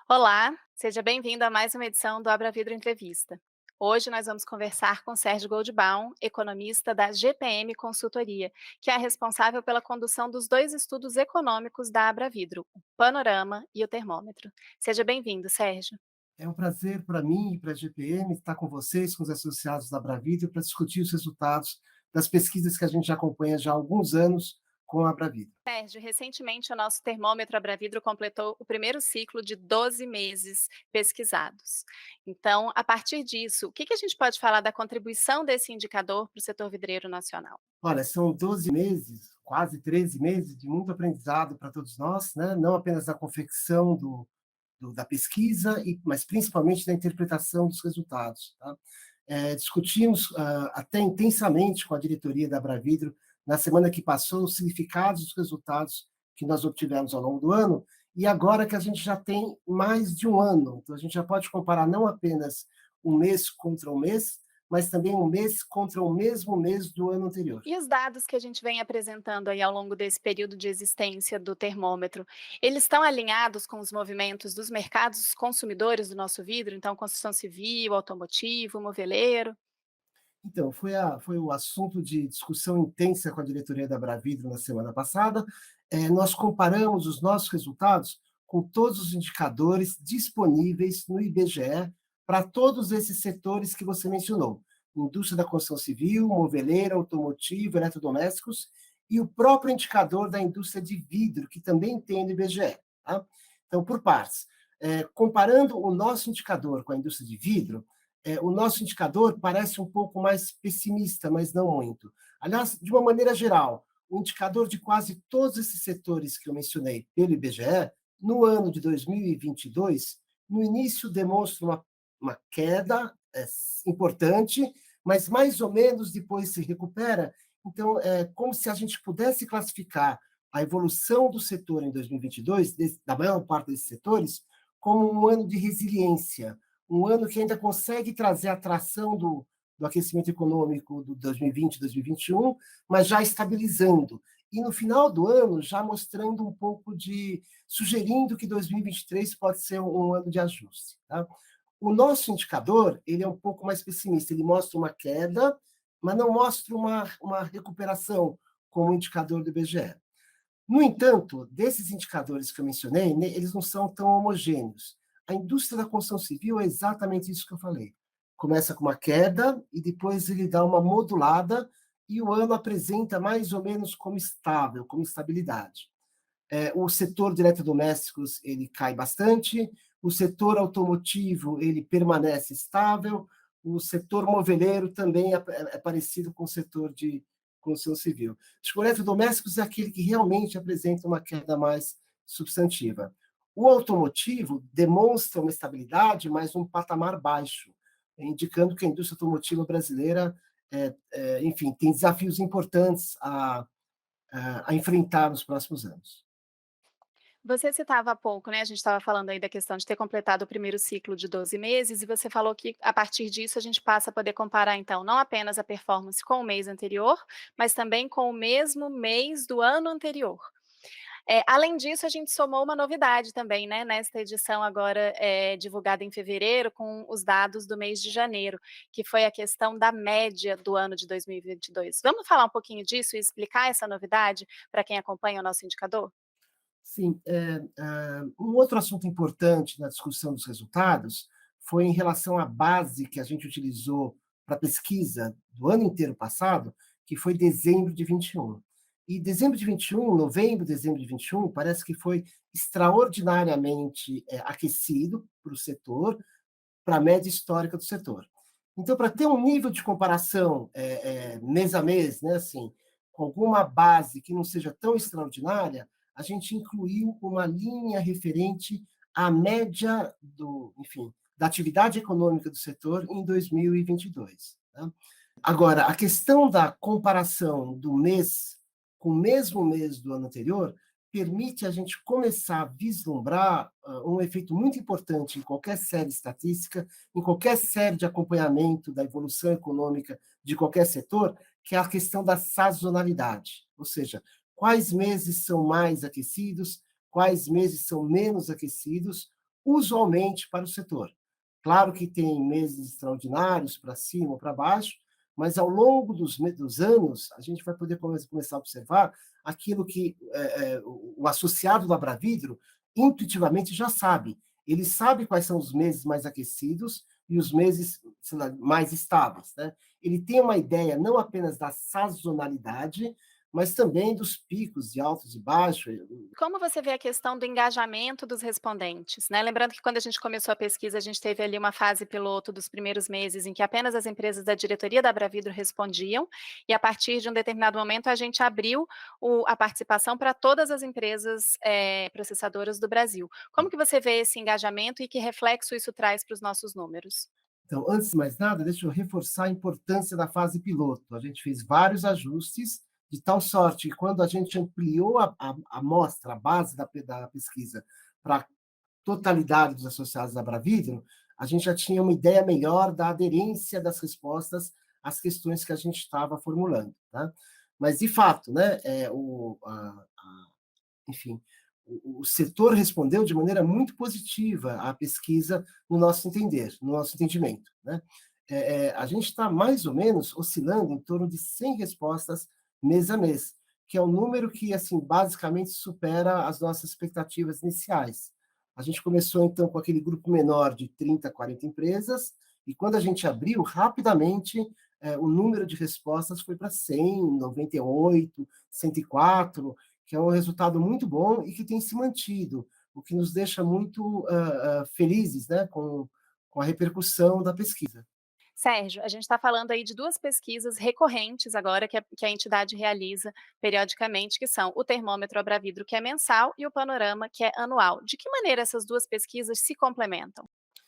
Olá, seja bem-vindo a mais uma edição do Abra Vidro Entrevista. Hoje nós vamos conversar com Sérgio Goldbaum, economista da GPM Consultoria, que é a responsável pela condução dos dois estudos econômicos da Abra Vidro, o Panorama e o Termômetro. Seja bem-vindo, Sérgio. É um prazer para mim e para a GPM estar com vocês, com os associados da Bravida, para discutir os resultados das pesquisas que a gente já acompanha já há alguns anos com a Bravida. Sérgio, recentemente o nosso termômetro Abravidro completou o primeiro ciclo de 12 meses pesquisados. Então, a partir disso, o que a gente pode falar da contribuição desse indicador para o setor vidreiro nacional? Olha, são 12 meses, quase 13 meses de muito aprendizado para todos nós, né? Não apenas da confecção da pesquisa, mas principalmente da interpretação dos resultados. Tá? Discutimos até intensamente com a diretoria da Bravidro, na semana que passou, os significados dos resultados que nós obtivemos ao longo do ano, e agora que a gente já tem mais de um ano, então a gente já pode comparar não apenas um mês contra um mês, mas também um mês contra o mesmo mês do ano anterior. E os dados que a gente vem apresentando aí ao longo desse período de existência do termômetro, eles estão alinhados com os movimentos dos mercados consumidores do nosso vidro? Então, construção civil, automotivo, moveleiro? Então, foi o assunto de discussão intensa com a diretoria da Bravidro na semana passada. Nós comparamos os nossos resultados com todos os indicadores disponíveis no IBGE para todos esses setores que você mencionou: indústria da construção civil, moveleira, automotivo, eletrodomésticos, e o próprio indicador da indústria de vidro, que também tem no IBGE. Tá? Então, por partes. Comparando o nosso indicador com a indústria de vidro, o nosso indicador parece um pouco mais pessimista, mas não muito. Aliás, de uma maneira geral, o indicador de quase todos esses setores que eu mencionei pelo IBGE, no ano de 2022, no início demonstra uma queda importante, mas mais ou menos depois se recupera. Então, é como se a gente pudesse classificar a evolução do setor em 2022, da maior parte desses setores, como um ano de resiliência, um ano que ainda consegue trazer a tração do aquecimento econômico do 2020, 2021, mas já estabilizando. E no final do ano, já mostrando um pouco de, sugerindo que 2023 pode ser um ano de ajuste. Tá? O nosso indicador, ele é um pouco mais pessimista, ele mostra uma queda, mas não mostra uma recuperação, como o indicador do IBGE. No entanto, desses indicadores que eu mencionei, eles não são tão homogêneos. A indústria da construção civil é exatamente isso que eu falei. Começa com uma queda e depois ele dá uma modulada e o ano apresenta mais ou menos como estável, como estabilidade. O setor de eletrodomésticos ele cai bastante, o setor automotivo ele permanece estável, o setor moveleiro também é parecido com o setor de construção civil. Acho que o eletrodomésticos é aquele que realmente apresenta uma queda mais substantiva. O automotivo demonstra uma estabilidade, mas um patamar baixo, indicando que a indústria automotiva brasileira, enfim, tem desafios importantes a enfrentar nos próximos anos. Você citava há pouco, né, a gente estava falando aí da questão de ter completado o primeiro ciclo de 12 meses e você falou que a partir disso a gente passa a poder comparar então não apenas a performance com o mês anterior, mas também com o mesmo mês do ano anterior. Além disso, a gente somou uma novidade também, né, nesta edição agora, divulgada em fevereiro, com os dados do mês de janeiro, que foi a questão da média do ano de 2022. Vamos falar um pouquinho disso e explicar essa novidade para quem acompanha o nosso indicador? Sim, um outro assunto importante na discussão dos resultados foi em relação à base que a gente utilizou para a pesquisa do ano inteiro passado, que foi dezembro de 21. E dezembro de 21, novembro, dezembro de 21, parece que foi extraordinariamente aquecido para o setor, para a média histórica do setor. Então, para ter um nível de comparação mês a mês, né, assim, com alguma base que não seja tão extraordinária, a gente incluiu uma linha referente à média enfim, da atividade econômica do setor em 2022. Tá? Agora, a questão da comparação do mês com o mesmo mês do ano anterior permite a gente começar a vislumbrar um efeito muito importante em qualquer série estatística, em qualquer série de acompanhamento da evolução econômica de qualquer setor, que é a questão da sazonalidade, ou seja, quais meses são mais aquecidos, quais meses são menos aquecidos, usualmente para o setor. Claro que tem meses extraordinários para cima ou para baixo, mas ao longo dos anos, a gente vai poder começar a observar aquilo que o associado do Abravidro intuitivamente já sabe. Ele sabe quais são os meses mais aquecidos e os meses, sei lá, mais estáveis, né? Ele tem uma ideia não apenas da sazonalidade, mas também dos picos de altos e baixos. Como você vê a questão do engajamento dos respondentes, né? Lembrando que quando a gente começou a pesquisa, a gente teve ali uma fase piloto dos primeiros meses em que apenas as empresas da diretoria da Bravidro respondiam, e a partir de um determinado momento a gente abriu a participação para todas as empresas processadoras do Brasil. Como que você vê esse engajamento e que reflexo isso traz para os nossos números? Então, antes de mais nada, deixa eu reforçar a importância da fase piloto. A gente fez vários ajustes, de tal sorte que quando a gente ampliou a amostra, a base da pesquisa, para a totalidade dos associados da Bravidro, a gente já tinha uma ideia melhor da aderência das respostas às questões que a gente estava formulando. Tá? Mas, de fato, né, enfim, o setor respondeu de maneira muito positiva à pesquisa, no nosso entender, no nosso entendimento. Né? A gente está mais ou menos oscilando em torno de 100 respostas mês a mês, que é um número que, assim, basicamente supera as nossas expectativas iniciais. A gente começou, então, com aquele grupo menor de 30, 40 empresas, e quando a gente abriu, rapidamente, o número de respostas foi para 100, 98, 104, que é um resultado muito bom e que tem se mantido, o que nos deixa muito felizes, né, com a repercussão da pesquisa. Sérgio, a gente está falando aí de 2 pesquisas recorrentes agora que a entidade realiza periodicamente, que são o termômetro Abravidro, que é mensal, e o panorama, que é anual. De que maneira essas 2 pesquisas se complementam?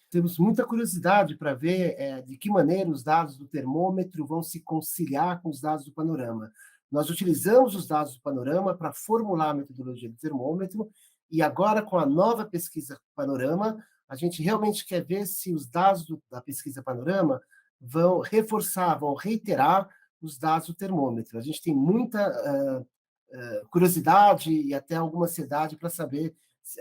Temos muita curiosidade para ver de que maneira os dados do termômetro vão se conciliar com os dados do panorama. Nós utilizamos os dados do panorama para formular a metodologia do termômetro, e agora, com a nova pesquisa Panorama, a gente realmente quer ver se os dados da pesquisa Panorama vão reforçar, vão reiterar os dados do termômetro. A gente tem muita curiosidade e até alguma ansiedade para saber se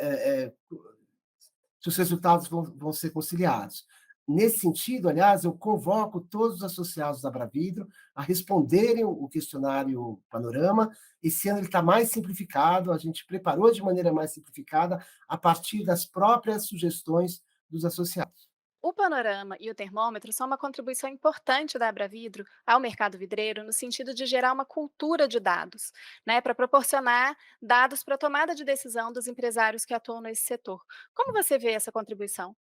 os resultados vão ser conciliados. Nesse sentido, aliás, eu convoco todos os associados da Bravidro a responderem o questionário Panorama. Esse ano ele está mais simplificado, a gente preparou de maneira mais simplificada a partir das próprias sugestões dos associados. O panorama e o termômetro são uma contribuição importante da Abravidro ao mercado vidreiro no sentido de gerar uma cultura de dados, né, para proporcionar dados para a tomada de decisão dos empresários que atuam nesse setor. Como você vê essa contribuição?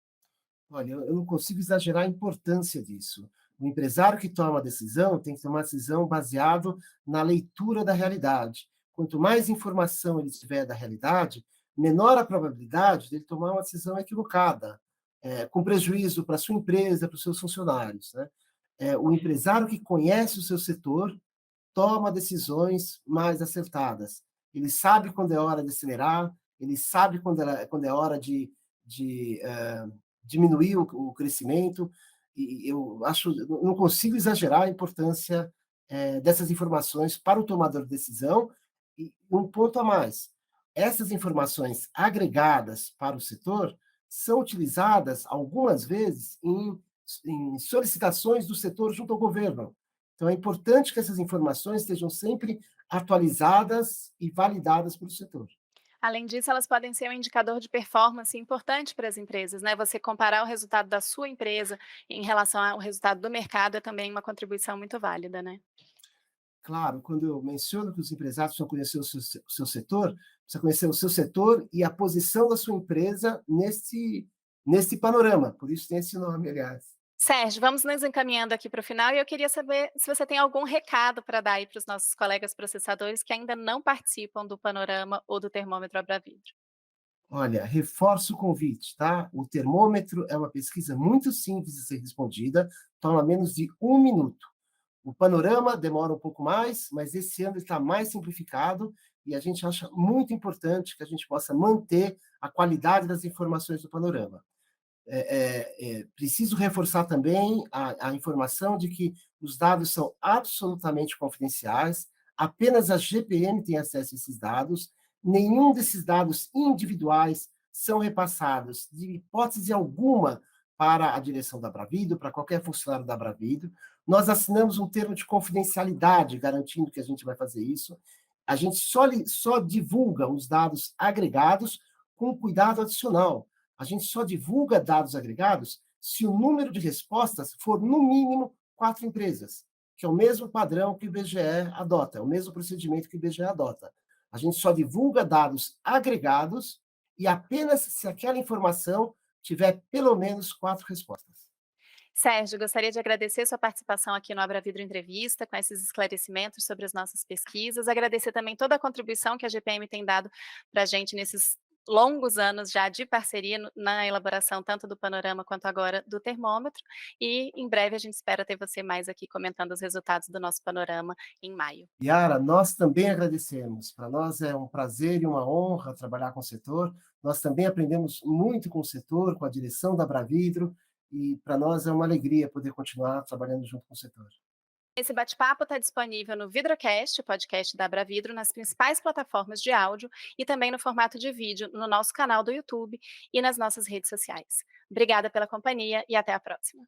Olha, eu não consigo exagerar a importância disso. O empresário que toma a decisão tem que tomar a decisão baseado na leitura da realidade. Quanto mais informação ele tiver da realidade, menor a probabilidade dele tomar uma decisão equivocada, com prejuízo para a sua empresa, para os seus funcionários. Né? O empresário que conhece o seu setor toma decisões mais acertadas. Ele sabe quando é hora de acelerar, ele sabe quando é hora de diminuir o crescimento, e eu acho, não consigo exagerar a importância dessas informações para o tomador de decisão, e um ponto a mais, essas informações agregadas para o setor são utilizadas algumas vezes em solicitações do setor junto ao governo. Então, é importante que essas informações estejam sempre atualizadas e validadas pelo setor. Além disso, elas podem ser um indicador de performance importante para as empresas, né? Você comparar o resultado da sua empresa em relação ao resultado do mercado é também uma contribuição muito válida, né? Claro, quando eu menciono que os empresários precisam conhecer o seu setor, precisa conhecer o seu setor e a posição da sua empresa nesse panorama. Por isso tem esse nome, aliás. Sérgio, vamos nos encaminhando aqui para o final e eu queria saber se você tem algum recado para dar aí para os nossos colegas processadores que ainda não participam do panorama ou do termômetro Abravidro. Olha, reforço o convite, tá? O termômetro é uma pesquisa muito simples de ser respondida, toma menos de 1 minuto. O panorama demora um pouco mais, mas esse ano ele está mais simplificado e a gente acha muito importante que a gente possa manter a qualidade das informações do panorama. Preciso reforçar também a informação de que os dados são absolutamente confidenciais, apenas a GPM tem acesso a esses dados, nenhum desses dados individuais são repassados, de hipótese alguma, para a direção da Bravido, para qualquer funcionário da Bravido. Nós assinamos um termo de confidencialidade, garantindo que a gente vai fazer isso. A gente só divulga os dados agregados com cuidado adicional. A gente só divulga dados agregados se o número de respostas for, no mínimo, 4 empresas, que é o mesmo padrão que o IBGE adota, é o mesmo procedimento que o IBGE adota. A gente só divulga dados agregados e apenas se aquela informação tiver pelo menos 4 respostas. Sérgio, gostaria de agradecer sua participação aqui no Abravidro Entrevista, com esses esclarecimentos sobre as nossas pesquisas. Agradecer também toda a contribuição que a GPM tem dado para a gente nesses longos anos já de parceria na elaboração tanto do panorama quanto agora do termômetro. E em breve a gente espera ter você mais aqui comentando os resultados do nosso panorama em maio. Yara, nós também agradecemos. Para nós é um prazer e uma honra trabalhar com o setor. Nós também aprendemos muito com o setor, com a direção da Bravidro, e para nós é uma alegria poder continuar trabalhando junto com o setor. Esse bate-papo está disponível no Vidrocast, o podcast da Abravidro, nas principais plataformas de áudio e também no formato de vídeo no nosso canal do YouTube e nas nossas redes sociais. Obrigada pela companhia e até a próxima.